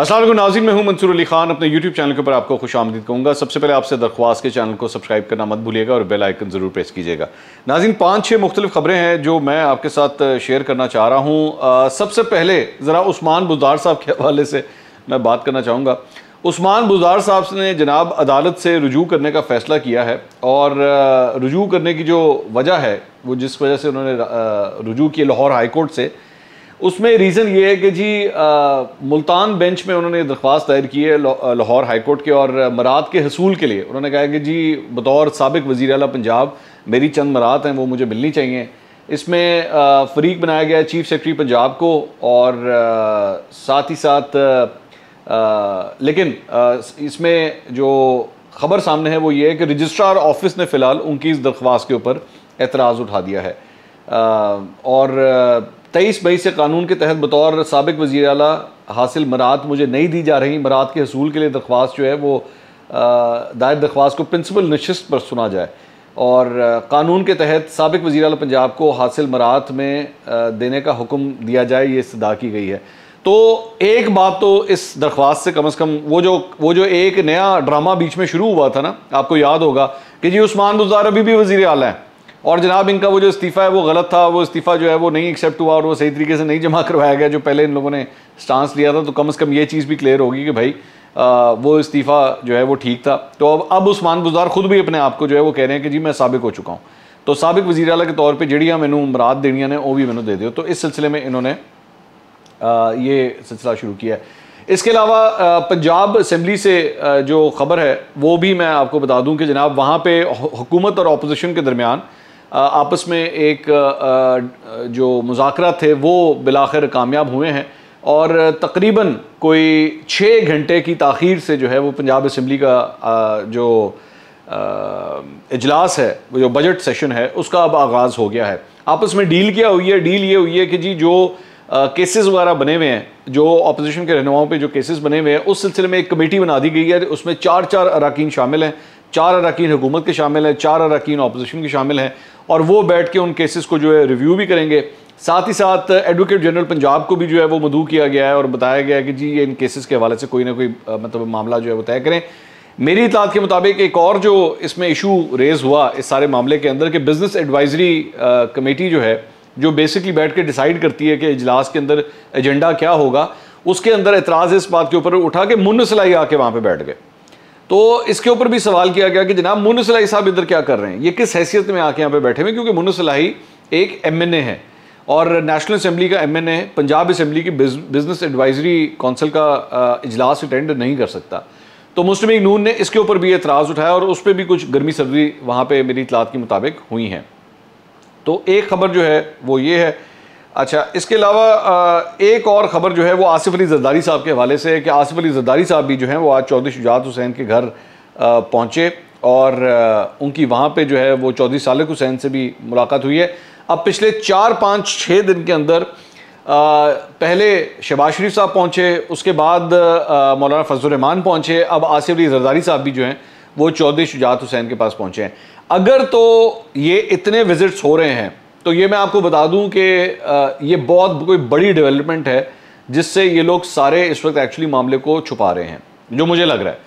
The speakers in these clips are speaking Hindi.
अस्सलाम वालेकुम नाज़रीन, मैं हूं मंसूर अली खान। अपने YouTube चैनल के ऊपर आपको खुशामदीद कहूँगा। सबसे पहले आपसे दरख्वास्त के चैनल को सब्सक्राइब करना मत भूलिएगा और बेल आइकन ज़रूर प्रेस कीजिएगा। नाज़रीन, 5-6 मुख्तलिफ ख़बरें हैं जो मैं आपके साथ शेयर करना चाह रहा हूँ। सबसे पहले ज़रा उस्मान बुज़दार साहब के हवाले से मैं बात करना चाहूँगा। उस्मान बुज़दार साहब ने जनाब अदालत से रुजू करने का फ़ैसला किया है और रुजू करने की जो वजह है, वो जिस वजह से उन्होंने रुजू किया लाहौर हाई कोर्ट से, उसमें रीज़न ये है कि जी मुल्तान बेंच में उन्होंने दरख्वास्त दायर की है लाहौर हाई कोर्ट के, और मराद के हसूल के लिए उन्होंने कहा कि जी बतौर साबिक वज़ीर आला पंजाब मेरी चंद मराद हैं वो मुझे मिलनी चाहिए। इसमें फ़रीक बनाया गया है चीफ सेक्रेटरी पंजाब को, और साथ ही साथ लेकिन इसमें जो ख़बर सामने है वो ये है कि रजिस्ट्रार ऑफिस ने फ़िलहाल उनकी इस दरख्वास्त के ऊपर एतराज़ उठा दिया है और 23 मई से कानून के तहत बतौर साबिक वज़ीर आला हासिल मराद मुझे नहीं दी जा रही। मराद के हसूल के लिए दरख्वास्त जो है वो दायर दरख्वास्त को प्रिंसिपल नशिस्त पर सुना जाए और कानून के तहत साबिक वज़ीर आला पंजाब को हासिल मराद में देने का हुक्म दिया जाए, ये इस्तदा की गई है। तो एक बात तो इस दरख्वास्त से कम वो जो एक नया ड्रामा बीच में शुरू हुआ था ना, आपको याद होगा कि जी उस्मान बुज़दार अभी भी वज़ीर आला है और जनाब इनका वो जो इस्तीफ़ा है वो गलत था, वो इस्तीफ़ा जो है वो नहीं एक्सेप्ट हुआ और वो सही तरीके से नहीं जमा करवाया गया जो पहले इन लोगों ने स्टांस लिया था। तो कम से कम ये चीज़ भी क्लियर होगी कि भाई वो इस्तीफ़ा जो है वो ठीक था। तो अब उस्मान बुज़दार खुद भी अपने आप को जो है वो कह रहे हैं कि जी मैं साबिक हो चुका हूँ, तो साबिक वज़ीर आला के तौर पर जड़ियाँ मैनू मराद देनियाँ ने वो भी मैनू दे दो। तो इस सिलसिले में इन्होंने ये सिलसिला शुरू किया है। इसके अलावा पंजाब असम्बली से जो ख़बर है वो भी मैं आपको बता दूँ कि जनाब वहाँ पर हुकूमत और अपोजिशन के दरमियान आपस में एक जो मुज़ाकरा थे वो बिलाखिर कामयाब हुए हैं और तकरीबन कोई 6 घंटे की ताख़ीर से जो है वो पंजाब असम्बली का जो इजलास है, वो जो बजट सेशन है, उसका अब आगाज़ हो गया है। आपस में डील क्या हुई है? डील ये हुई है कि जी जो केसेस वगैरह बने हुए हैं, जो अपोजिशन के रहनुमाओं पे जो केसेस बने हुए हैं, उस सिलसिले में एक कमेटी बना दी गई है। उसमें 4 अरकान शामिल हैं, 4 अरकान हुकूमत के शामिल हैं, 4 अरकान अपोजिशन के शामिल हैं और वो बैठ के उन केसेस को जो है रिव्यू भी करेंगे। साथ ही साथ एडवोकेट जनरल पंजाब को भी जो है वो मदऊ किया गया है और बताया गया है कि जी ये इन केसेस के हवाले से कोई ना कोई मतलब मामला जो है वो तय करें। मेरी इत्तलात के मुताबिक एक और जो इसमें इशू रेज़ हुआ इस सारे मामले के अंदर कि बिज़नेस एडवाइजरी कमेटी जो है, जो बेसिकली बैठ के डिसाइड करती है कि इजलास के अंदर एजेंडा क्या होगा, उसके अंदर एतराज़ इस बात के ऊपर उठा के मुन्नसलाई आके वहाँ पे बैठ गए। तो इसके ऊपर भी सवाल किया गया कि जनाब मुन्नसलाई साहब इधर क्या कर रहे हैं, ये किस हैसियत में आके यहाँ पे बैठे हुए, क्योंकि मुन्नसलाई एक MNA है और नेशनल असम्बली का MNA है, पंजाब असम्बली की बिज़नेस एडवाइजरी कौंसिल का इजलास अटेंड नहीं कर सकता। तो मुस्लिम लीग नून ने इसके ऊपर भी एतराज़ उठाया और उस पर भी कुछ गर्मी सर्दी वहाँ पर मेरी इत्तलात के मुताबिक हुई हैं। तो एक ख़बर जो है वो ये है। अच्छा, इसके अलावा एक और ख़बर जो है वो आसिफ अली ज़रदारी साहब के हवाले से है कि आसिफ अली ज़रदारी साहब भी जो हैं वो आज चौधरी शुजात हुसैन के घर पहुँचे और उनकी वहाँ पे जो है वो चौधरी सालिक हुसैन से भी मुलाकात हुई है। अब पिछले 4-5-6 दिन के अंदर पहले शहबाज शरीफ साहब पहुँचे, उसके बाद मौलाना फजल रहमान पहुँचे, अब आसिफ अली ज़रदारी साहब भी जो हैं वो चौधरी शुजात हुसैन के पास पहुँचे हैं। अगर तो ये इतने विज़िट्स हो रहे हैं तो ये मैं आपको बता दूं कि ये बहुत कोई बड़ी डेवलपमेंट है जिससे ये लोग सारे इस वक्त एक्चुअली मामले को छुपा रहे हैं, जो मुझे लग रहा है।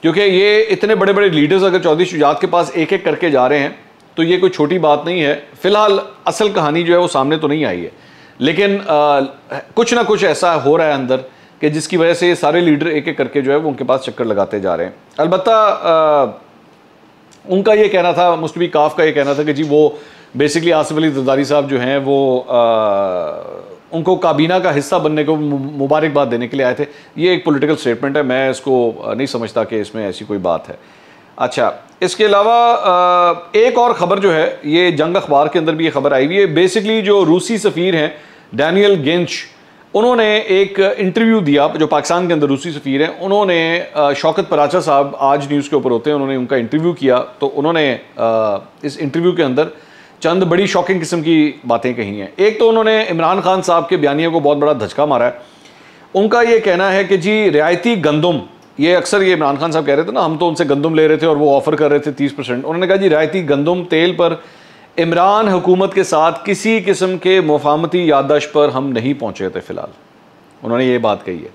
क्योंकि ये इतने बड़े बड़े लीडर्स अगर चौधरी शुजात के पास एक एक करके जा रहे हैं तो ये कोई छोटी बात नहीं है। फ़िलहाल असल कहानी जो है वो सामने तो नहीं आई है, लेकिन कुछ ना कुछ ऐसा हो रहा है अंदर कि जिसकी वजह से ये सारे लीडर एक एक करके जो है वो उनके पास चक्कर लगाते जा रहे हैं। अलबत्ता उनका ये कहना था, मुस्लिम काफ का ये कहना था कि जी वो बेसिकली आसिफ अली ज़रदारी साहब जो हैं वो उनको काबीना का हिस्सा बनने को मुबारकबाद देने के लिए आए थे। ये एक पॉलिटिकल स्टेटमेंट है, मैं इसको नहीं समझता कि इसमें ऐसी कोई बात है। अच्छा, इसके अलावा एक और ख़बर जो है ये जंग अखबार के अंदर भी ये खबर आई हुई है। बेसिकली जो रूसी सफ़ीर हैं डैनियल गेंच, उन्होंने एक इंटरव्यू दिया, जो पाकिस्तान के अंदर रूसी सफ़ीर हैं, उन्होंने शौकत पराचा साहब आज न्यूज़ के ऊपर होते हैं, उन्होंने उनका इंटरव्यू किया। तो उन्होंने इस इंटरव्यू के अंदर चंद बड़ी शॉकिंग किस्म की बातें कही हैं। एक तो उन्होंने इमरान खान साहब के बयानिए को बहुत बड़ा धचका मारा है। उनका ये कहना है कि जी रियायती गंदम, ये अक्सर ये इमरान खान साहब कह रहे थे ना, हम तो उनसे गंदम ले रहे थे और वो ऑफ़र कर रहे थे 30%। उन्होंने कहा जी रियायती गंदम तेल पर इमरान हुकूमत के साथ किसी किस्म के मुफाहमती याददाश्त पर हम नहीं पहुँचे थे फ़िलहाल, उन्होंने ये बात कही है।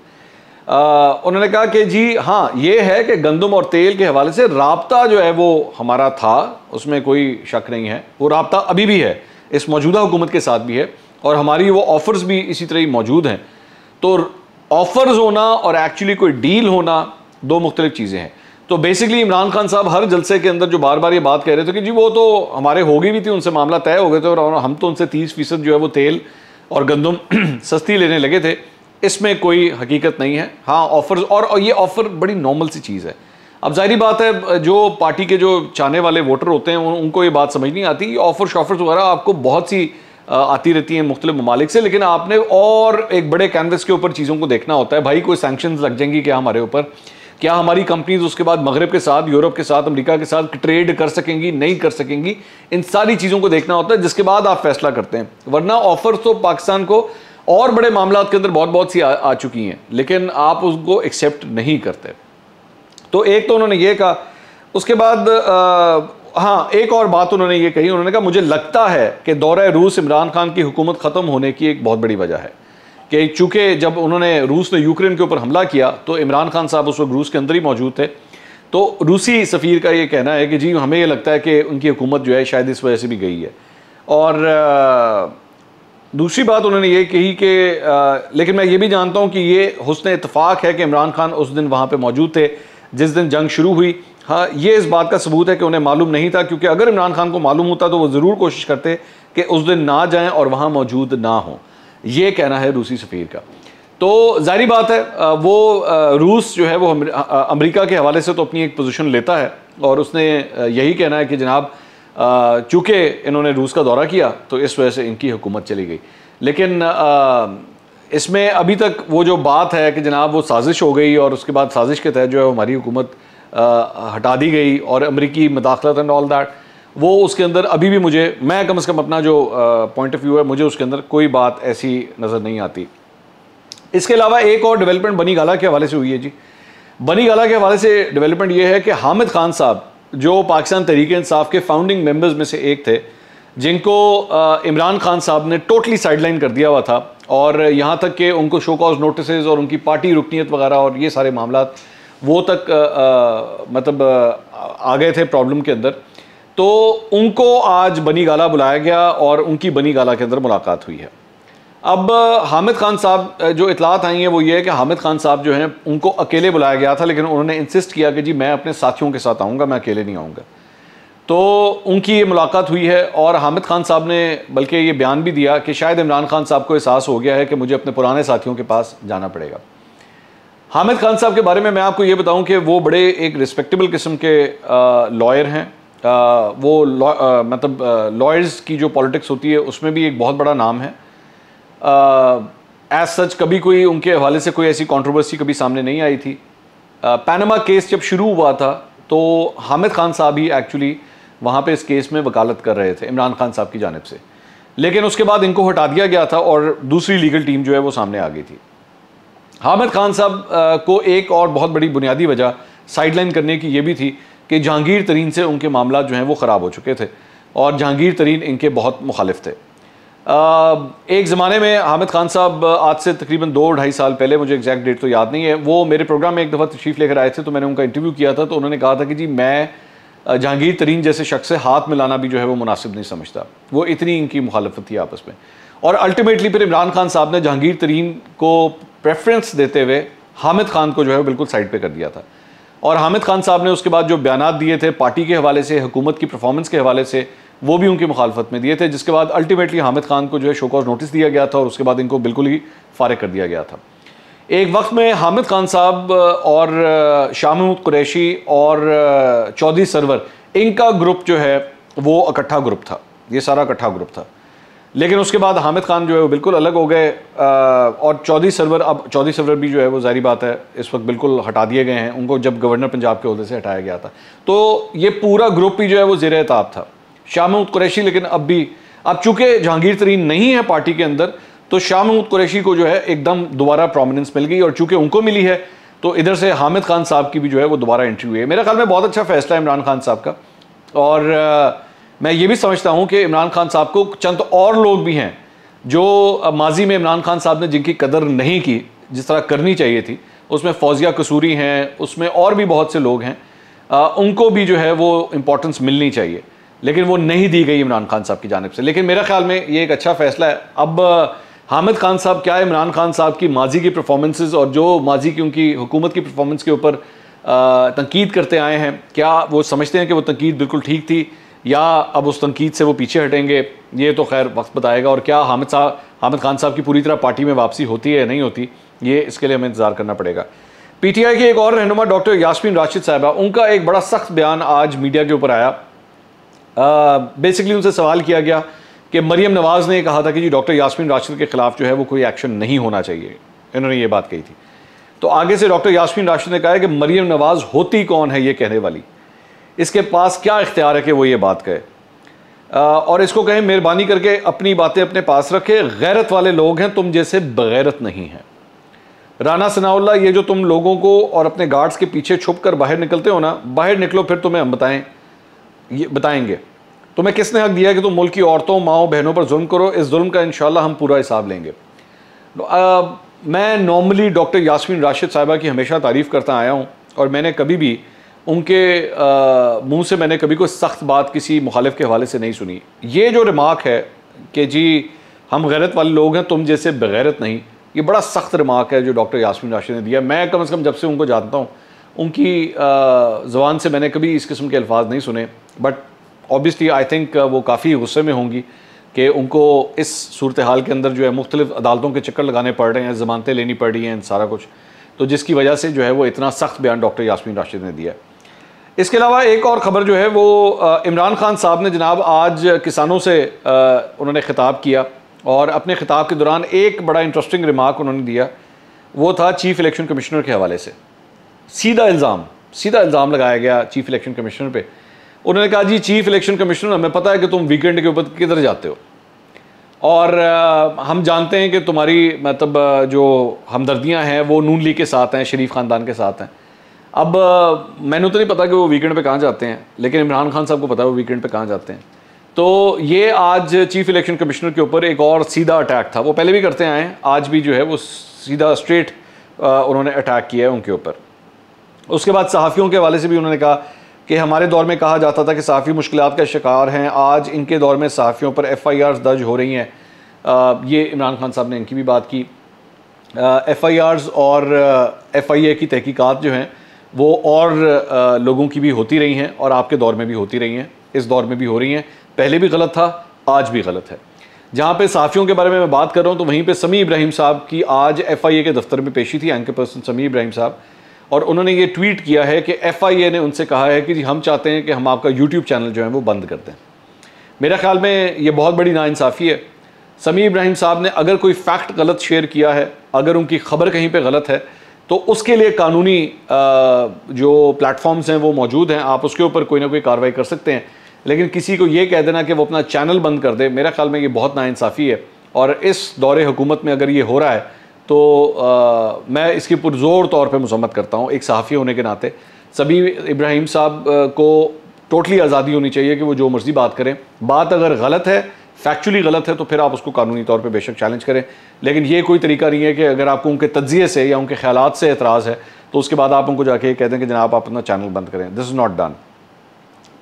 उन्होंने कहा कि जी हाँ, ये है कि गंदम और तेल के हवाले से राब्ता जो है वो हमारा था, उसमें कोई शक नहीं है, वो राब्ता अभी भी है, इस मौजूदा हुकूमत के साथ भी है, और हमारी वो ऑफ़र्स भी इसी तरह ही मौजूद हैं। तो ऑफ़र्स होना और एक्चुअली कोई डील होना दो मुख्तलिफ चीज़ें हैं। तो बेसिकली इमरान खान साहब हर जलसे के अंदर जो बार बार ये बात कह रहे थे कि जी वो तो हमारे हो गई भी थी, उनसे मामला तय हो गए थे और हम तो उनसे 30% जो है वो तेल और गंदम सस्ती लेने लगे थे, इसमें कोई हकीकत नहीं है। हाँ, ऑफ़र्स, और ये ऑफ़र बड़ी नॉर्मल सी चीज़ है। अब जाहिर बात है, जो पार्टी के जो चाहने वाले वोटर होते हैं उनको ये बात समझ नहीं आती। ऑफ़र शॉफर्स वगैरह आपको बहुत सी आती रहती हैं मुख्तलिफ ममालिक से, लेकिन आपने और एक बड़े कैनवस के ऊपर चीज़ों को देखना होता है। भाई कोई सैंक्शंस लग जाएंगी क्या हमारे ऊपर? क्या हमारी कंपनीज उसके बाद मगरब के साथ, यूरोप के साथ, अमेरिका के साथ ट्रेड कर सकेंगी, नहीं कर सकेंगी? इन सारी चीज़ों को देखना होता है, जिसके बाद आप फैसला करते हैं। वरना ऑफर्स तो पाकिस्तान को और बड़े मामलों के अंदर बहुत सी आ चुकी हैं, लेकिन आप उसको एक्सेप्ट नहीं करते। तो एक तो उन्होंने ये कहा। उसके बाद हाँ, एक और बात उन्होंने ये कही, उन्होंने कहा मुझे लगता है कि दौरा रूस इमरान खान की हुकूमत ख़त्म होने की एक बहुत बड़ी वजह है कि चूँकि जब रूस ने यूक्रेन के ऊपर हमला किया तो इमरान खान साहब उस वक्त रूस के अंदर ही मौजूद थे। तो रूसी सफ़ीर का ये कहना है कि जी हमें ये लगता है कि उनकी हुकूमत जो है शायद इस वजह से भी गई है। और दूसरी बात उन्होंने ये कही कि लेकिन मैं ये भी जानता हूँ कि ये हुस्न इत्तफाक है कि इमरान खान उस दिन वहाँ पर मौजूद थे जिस दिन जंग शुरू हुई। हाँ, ये इस बात का सबूत है कि उन्हें मालूम नहीं था, क्योंकि अगर इमरान खान को मालूम होता तो वो ज़रूर कोशिश करते कि उस दिन ना जाएं और वहाँ मौजूद ना हों। ये कहना है रूसी सफ़ीर का। तो जाहिर बात है, वो रूस जो है वो अमेरिका के हवाले से तो अपनी एक पोजीशन लेता है, और उसने यही कहना है कि जनाब चूँकि इन्होंने रूस का दौरा किया तो इस वजह से इनकी हुकूमत चली गई। लेकिन इसमें अभी तक वो जो बात है कि जनाब वो साजिश हो गई और उसके बाद साजिश के तहत जो है हमारी हुकूमत हटा दी गई और अमरीकी मदाखलत एंड ऑल दैट, वो उसके अंदर अभी भी मैं कम से कम अपना जो पॉइंट ऑफ व्यू है, मुझे उसके अंदर कोई बात ऐसी नज़र नहीं आती। इसके अलावा एक और डेवलपमेंट बनी गाला के हवाले से हुई है जी। बनी गाला के हवाले से डेवलपमेंट ये है कि हामिद खान साहब जो पाकिस्तान तहरीक इंसाफ के फाउंडिंग मेंबर्स में से एक थे, जिनको इमरान खान साहब ने टोटली साइडलाइन कर दिया हुआ था, और यहाँ तक कि उनको शो कॉज नोटिसेज और उनकी पार्टी रुकनीत वगैरह और ये सारे मामलात वो तक मतलब आ गए थे प्रॉब्लम के अंदर। तो उनको आज बनी गाला बुलाया गया और उनकी बनी गाला के अंदर मुलाकात हुई है। अब हामिद खान साहब जो इतलात आई हैं वो ये है कि हामिद खान साहब जो हैं उनको अकेले बुलाया गया था, लेकिन उन्होंने इंसिस्ट किया कि जी मैं अपने साथियों के साथ आऊँगा, मैं अकेले नहीं आऊँगा। तो उनकी ये मुलाकात हुई है, और हामिद खान साहब ने बल्कि ये बयान भी दिया कि शायद इमरान खान साहब को एहसास हो गया है कि मुझे अपने पुराने साथियों के पास जाना पड़ेगा। हामिद खान साहब के बारे में मैं आपको ये बताऊं कि वो बड़े एक रिस्पेक्टेबल किस्म के लॉयर हैं। वो मतलब लॉयर्स की जो पॉलिटिक्स होती है उसमें भी एक बहुत बड़ा नाम है। एज सच कभी कोई उनके हवाले से कोई ऐसी कंट्रोवर्सी कभी सामने नहीं आई थी। पैनामा केस जब शुरू हुआ था तो हामिद खान साहब ही एक्चुअली वहाँ पे इस केस में वकालत कर रहे थे इमरान खान साहब की जानिब से, लेकिन उसके बाद इनको हटा दिया गया था और दूसरी लीगल टीम जो है वो सामने आ गई थी। हामिद खान साहब को एक और बहुत बड़ी बुनियादी वजह साइडलाइन करने की ये भी थी कि जहांगीर तरीन से उनके मामला जो हैं वो ख़राब हो चुके थे और जहांगीर तरीन इनके बहुत मुखालिफ थे। एक ज़माने में हामिद खान साहब आज से तकरीबन 2-2.5 साल पहले, मुझे एग्जैक्ट डेट तो याद नहीं है, वो मेरे प्रोग्राम में एक दफ़ा तशरीफ़ लेकर आए थे, तो मैंने उनका इंटरव्यू किया था। तो उन्होंने कहा था कि जी मैं जहांगीर तरीन जैसे शख्स से हाथ मिलाना भी जो है वो मुनासिब नहीं समझता, वो इतनी इनकी मुखालफत थी आपस में। और अल्टीमेटली फिर इमरान खान साहब ने जहांगीर तरीन को प्रेफरेंस देते हुए हामिद खान को जो है बिल्कुल साइड पे कर दिया था। और हामिद खान साहब ने उसके बाद जो बयानात दिए थे पार्टी के हवाले से, हुकूमत की परफॉर्मेंस के हवाले से, वो भी उनकी मुखालफत में दिए थे, जिसके बाद अल्टीमेटली हामिद खान को जो है शोकॉज नोटिस दिया गया था और उसके बाद इनको बिल्कुल ही फारिग कर दिया गया था। एक वक्त में हामिद खान साहब और शाह महमूद कुरैशी और चौधरी सरवर, इनका ग्रुप जो है वो इकट्ठा ग्रुप था, ये सारा इकट्ठा ग्रुप था। लेकिन उसके बाद हामिद खान जो है वो बिल्कुल अलग हो गए और चौधरी सरवर, अब चौधरी सरवर भी जो है वो जाहिर बात है इस वक्त बिल्कुल हटा दिए गए हैं, उनको जब गवर्नर पंजाब के ओहदे से हटाया गया था। तो ये पूरा ग्रुप ही जो है वो ज़ेर ताब था। शाह महमूद कुरैशी लेकिन अब चूँकि जहांगीर तरीन नहीं है पार्टी के अंदर, तो शाह महमूद कुरैशी को जो है एकदम दोबारा प्रोमिनेंस मिल गई, और चूँकि उनको मिली है तो इधर से हामिद खान साहब की भी जो है वो दोबारा एंट्री हुई है। मेरे ख्याल में बहुत अच्छा फैसला है इमरान खान साहब का, और मैं ये भी समझता हूँ कि इमरान खान साहब को चंद और लोग भी हैं जो माजी में इमरान खान साहब ने जिनकी कदर नहीं की जिस तरह करनी चाहिए थी, उसमें फौजिया कसूरी हैं, उसमें और भी बहुत से लोग हैं, उनको भी जो है वो इम्पोर्टेंस मिलनी चाहिए, लेकिन वो नहीं दी गई इमरान खान साहब की जानिब से। लेकिन मेरे ख्याल में ये एक अच्छा फैसला है। अब हामिद खान साहब क्या है, इमरान खान साहब की माजी की परफॉर्मेंसेस और जो माजी की उनकी हुकूमत की परफॉर्मेंस के ऊपर तनकीद करते आए हैं, क्या वो समझते हैं कि वो तनकीद बिल्कुल ठीक थी, या अब उस तनकीद से वो पीछे हटेंगे, ये तो खैर वक्त बताएगा। और क्या हामिद खान साहब की पूरी तरह पार्टी में वापसी होती है या नहीं होती, ये इसके लिए हमें इंतज़ार करना पड़ेगा। PTI की एक और रहनुमा डॉक्टर यास्मीन राशिद साहिबा, उनका एक बड़ा सख्त बयान आज मीडिया के ऊपर आया। बेसिकली उनसे सवाल किया गया कि मरियम नवाज़ ने कहा था कि जी डॉक्टर यास्मीन राशिद के ख़िलाफ़ जो है वो कोई एक्शन नहीं होना चाहिए, इन्होंने ये बात कही थी। तो आगे से डॉक्टर यास्मीन राशिद ने कहा है कि मरियम नवाज़ होती कौन है ये कहने वाली, इसके पास क्या इख्तियार है कि वो ये बात कहे, और इसको कहें मेहरबानी करके अपनी बातें अपने पास रखे, गैरत वाले लोग हैं, तुम जैसे बगैरत नहीं हैं। राना सनाउल्लाह, ये जो तुम लोगों को और अपने गार्ड्स के पीछे छुप कर बाहर निकलते हो ना, बाहर निकलो, फिर तुम्हें हम बताएंगे तुम्हें किसने हक दिया है कि तुम मुल्क की औरतों, माओ, बहनों पर जुल्म करो। इस जुल्म का इंशाल्लाह हम पूरा हिसाब लेंगे। मैं नॉर्मली डॉक्टर यास्मीन राशिद साहिबा की हमेशा तारीफ़ करता आया हूँ, और मैंने कभी भी उनके मुंह से मैंने कभी कोई सख्त बात किसी मुखालिफ के हवाले से नहीं सुनी। ये जो रिमार्क है कि जी हम गैरत वाले लोग हैं, तुम जैसे बगैरत नहीं, ये बड़ा सख्त रिमार्क है जो डॉक्टर यास्मीन राशिद ने दिया। मैं कम से कम जब से उनको जानता हूँ, उनकी ज़ुबान से मैंने कभी इस किस्म के अल्फाज नहीं सुने। बट ऑब्वियसली आई थिंक वो काफ़ी गुस्से में होंगी कि उनको इस सूरत हाल के अंदर जो है मुख्तलिफ अदालतों के चक्कर लगाने पड़ रहे हैं, ज़मानतें लेनी पड़ रही हैं, सारा कुछ, तो जिसकी वजह से जो है वो इतना सख्त बयान डॉक्टर यास्मीन राशिद ने दिया। इसके अलावा एक और ख़बर जो है वो इमरान खान साहब ने जनाब आज किसानों से उन्होंने ख़िताब किया, और अपने ख़िताब के दौरान एक बड़ा इंटरेस्टिंग रिमार्क उन्होंने दिया, वो था चीफ़ इलेक्शन कमिश्नर के हवाले से। सीधा इल्ज़ाम लगाया गया चीफ़ इलेक्शन कमिश्नर पे। उन्होंने कहा जी चीफ़ इलेक्शन कमिश्नर, हमें पता है कि तुम वीकेंड के ऊपर किधर जाते हो, और हम जानते हैं कि तुम्हारी मतलब जो हमदर्दियाँ हैं वो नून लीग के साथ हैं, शरीफ ख़ानदान के साथ हैं। अब मैंने तो नहीं पता कि वो वीकेंड पे कहाँ जाते हैं, लेकिन इमरान खान साहब को पता है वो वीकेंड पे कहाँ जाते हैं। तो ये आज चीफ़ इलेक्शन कमिश्नर के ऊपर एक और सीधा अटैक था। वो पहले भी करते आए हैं, आज भी जो है वो सीधा स्ट्रेट उन्होंने अटैक किया है उनके ऊपर। उसके बाद सहाफ़ियों के हवाले से भी उन्होंने कहा कि हमारे दौर में कहा जाता था कि सहाफ़ी मुश्किलात का शिकार हैं, आज इनके दौर में सहाफ़ियों पर FIRs दर्ज हो रही हैं। ये इमरान खान साहब ने इनकी भी बात की। FIRs और FIA की तहकीकात जो हैं वो और लोगों की भी होती रही हैं, और आपके दौर में भी होती रही हैं, इस दौर में भी हो रही हैं। पहले भी गलत था, आज भी गलत है। जहाँ पे सहाफ़ियों के बारे में मैं बात कर रहा हूँ, तो वहीं पे समी इब्राहिम साहब की आज FIA के दफ्तर में पेशी थी, एंकर पर्सन समी इब्राहिम साहब, और उन्होंने ये ट्वीट किया है कि FIA ने उनसे कहा है कि हम चाहते हैं कि हम आपका YouTube चैनल जो है वो बंद कर दें। मेरे ख्याल में ये बहुत बड़ी नाइंसाफ़ी है। समी इब्राहिम साहब ने अगर कोई फैक्ट गलत शेयर किया है, अगर उनकी खबर कहीं पे गलत है, तो उसके लिए कानूनी जो प्लेटफॉर्म्स हैं वो मौजूद हैं, आप उसके ऊपर कोई ना कोई कार्रवाई कर सकते हैं। लेकिन किसी को ये कह देना कि वो अपना चैनल बंद कर दे, मेरा ख्याल में ये बहुत नाइंसाफ़ी है। और इस दौरे हुकूमत में अगर ये हो रहा है तो मैं इसकी पुरज़ोर तौर पे मज़म्मत करता हूँ। एक सहाफ़ी होने के नाते सभी इब्राहिम साहब को टोटली आज़ादी होनी चाहिए कि वो जो मर्ज़ी बात करें। बात अगर गलत है, फैक्चुअली गलत है, तो फिर आप उसको कानूनी तौर पे बेशक चैलेंज करें, लेकिन ये कोई तरीका नहीं है कि अगर आपको उनके तज्ज़िये से या उनके ख्यालात से एतराज़ है तो उसके बाद आप उनको जाके कह दें कि जनाब आप अपना चैनल बंद करें। This is not done.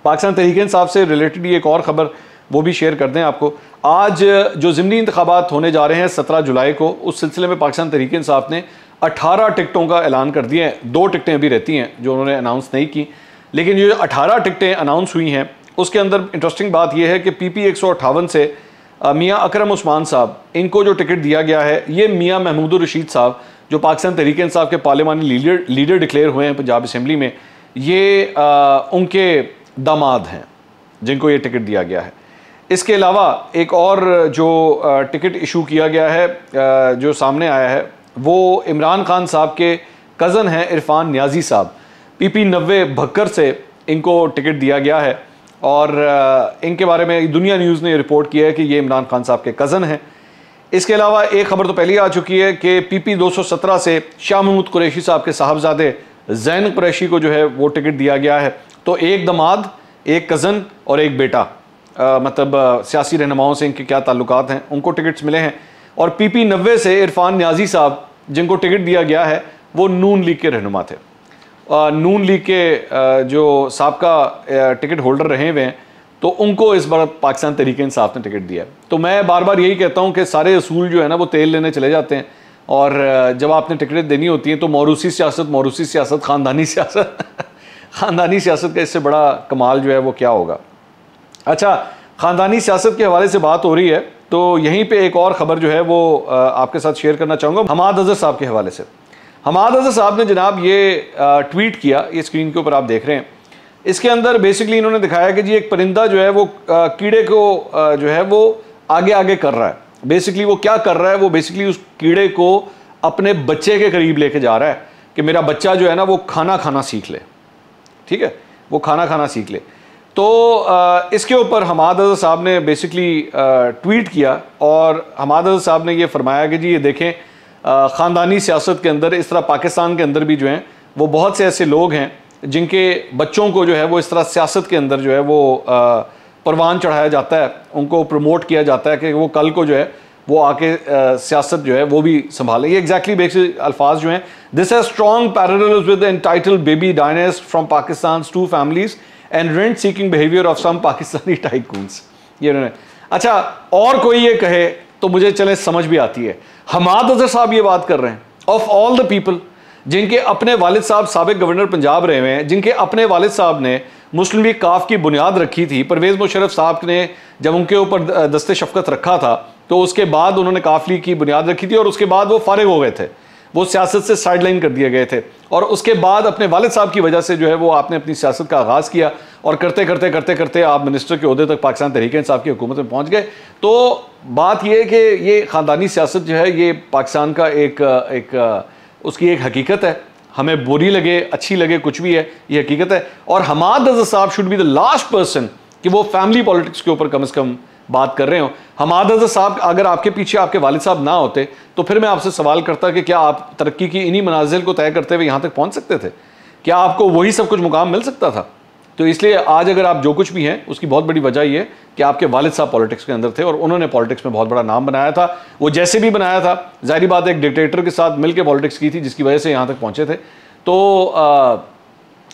Pakistan Tehreek-e-Insaf से रिलेटेड एक और ख़बर वो भी शेयर कर दें आपको। आज जो ज़िमनी इंतखाबात होने जा रहे हैं 17 जुलाई को, उस सिलसिले में पाकिस्तान तहरीक-ए-इंसाफ ने 18 टिकटों का ऐलान कर दिया है। 2 टिकटें अभी रहती हैं जो उन्होंने अनाउंस नहीं की, लेकिन ये 18 टिकटें अनाउंस हुई हैं उसके अंदर इंटरेस्टिंग बात यह है कि PP 158 से मियाँ अकरम उस्मान साहब, इनको जो टिकट दिया गया है, ये मियाँ महमूद रशीद साहब जो पाकिस्तान तहरीक-ए-इंसाफ के पार्लिमानी लीडर डिक्लेयर हुए हैं पंजाब असम्बली में, ये उनके दामाद हैं जिनको ये टिकट दिया गया है। इसके अलावा एक और जो टिकट इशू किया गया है जो सामने आया है, वो इमरान खान साहब के कज़न हैं इरफान न्याजी साहब। PP 90 भक्कर से इनको टिकट दिया गया है, और इनके बारे में दुनिया न्यूज़ ने रिपोर्ट किया है कि ये इमरान खान साहब के कज़न हैं। इसके अलावा एक खबर तो पहले ही आ चुकी है कि PP 217 से शाह महमूद कुरैशी साहब के साहबजादे ज़ैन कुरैशी को जो है वो टिकट दिया गया है। तो एक दमाद, एक कज़न और एक बेटा, मतलब सियासी रहनुमाओं से इनके क्या ताल्लुकात हैं, उनको टिकट्स मिले हैं। और PP 90 से इरफान न्याजी साहब जिनको टिकट दिया गया है, वो नून लीग के रहनुमा थे। नून लीग के जो साबका टिकट होल्डर रहे हुए हैं, तो उनको इस बार पाकिस्तान तहरीक इंसाफ ने टिकट दिया है। तो मैं बार बार यही कहता हूँ कि सारे असूल जो है ना वो तेल लेने चले जाते हैं, और जब आपने टिकटें देनी होती हैं तो मौरूसी सियासत, ख़ानदानी सियासत ख़ानदानी सियासत का इससे बड़ा कमाल जो है वो क्या होगा। अच्छा, ख़ानदानी सियासत के हवाले से बात हो रही है, तो यहीं पे एक और ख़बर जो है वो आपके साथ शेयर करना चाहूँगा हमाद अज़हर साहब के हवाले से। हमाद अज़हर साहब ने जनाब ये ट्वीट किया, ये स्क्रीन के ऊपर आप देख रहे हैं। इसके अंदर बेसिकली इन्होंने दिखाया कि जी एक परिंदा जो है वो कीड़े को जो है वो आगे आगे कर रहा है। बेसिकली वो क्या कर रहा है, वो बेसिकली उस कीड़े को अपने बच्चे के करीब लेके जा रहा है कि मेरा बच्चा जो है ना वो खाना खाना सीख ले, ठीक है, वो खाना खाना सीख ले। तो इसके ऊपर हमाद अज़हर साहब ने बेसिकली ट्वीट किया, और हमाद अज़हर साहब ने ये फरमाया कि जी ये देखें, ख़ानदानी सियासत के अंदर इस तरह पाकिस्तान के अंदर भी जो हैं वो बहुत से ऐसे लोग हैं जिनके बच्चों को जो है वो इस तरह सियासत के अंदर जो है वो परवान चढ़ाया जाता है, उनको प्रमोट किया जाता है कि वो कल को जो है वो आके सियासत जो है वो भी संभाले। ये एग्जैक्टली बेसिक अल्फाज जो हैं, this has strong parallels with the entitled baby dynast from Pakistan's two families and rent seeking behaviour of some Pakistani tycoons. ये उन्होंने, अच्छा, और कोई ये कहे तो मुझे चले समझ भी आती है। हमाद अज़हर साहब ये बात कर रहे हैं, ऑफ ऑल द पीपल, जिनके अपने वालिद साहब साबिक गवर्नर पंजाब रहे हुए हैं, जिनके अपने वालिद साहब ने मुस्लिम लीग काफ की बुनियाद रखी थी। परवेज़ मुशर्रफ साहब ने जब उनके ऊपर दस्ते शफकत रखा था तो उसके बाद उन्होंने काफ लीग की बुनियाद रखी थी, और उसके बाद वो फारिग हो गए थे, वो सियासत से साइडलाइन कर दिए गए थे, और उसके बाद अपने वालिद साहब की वजह से जो है वो आपने अपनी सियासत का आगाज़ किया, और करते करते करते करते आप मिनिस्टर के ओहदे तक पाकिस्तान तहरीक इंसाफ की हुकूमत में पहुँच गए। तो बात यह है कि ये ख़ानदानी सियासत जो है ये पाकिस्तान का एक उसकी एक हकीकत है, हमें बुरी लगे अच्छी लगे कुछ भी है, ये हकीकत है। और हमाद अज़हर साहब should be the last person कि वो फैमिली पॉलिटिक्स के ऊपर कम से कम बात कर रहे हो। हमाद अज़हर साहब अगर आपके पीछे आपके वालिद साहब ना होते तो फिर मैं आपसे सवाल करता कि क्या आप तरक्की की इन्हीं मनाजिल को तय करते हुए यहाँ तक पहुँच सकते थे? क्या आपको वही सब कुछ मुकाम मिल सकता था? तो इसलिए आज अगर आप जो कुछ भी हैं उसकी बहुत बड़ी वजह यह है कि आपके वालिद साहब पॉलिटिक्स के अंदर थे, और उन्होंने पॉलिटिक्स में बहुत बड़ा नाम बनाया था। वो जैसे भी बनाया था, जाहिर बात एक डिक्टेटर के साथ मिलकर पॉलिटिक्स की थी, जिसकी वजह से यहाँ तक पहुँचे थे। तो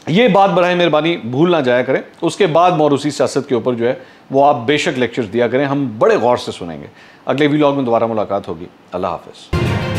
ये बात बराए मेहरबानी भूल ना जाया करें। उसके बाद मौरूसी सियासत के ऊपर जो है वो आप बेशक लेक्चर्स दिया करें, हम बड़े गौर से सुनेंगे। अगले व्लॉग में दोबारा मुलाकात होगी। अल्लाह हाफ़िज़।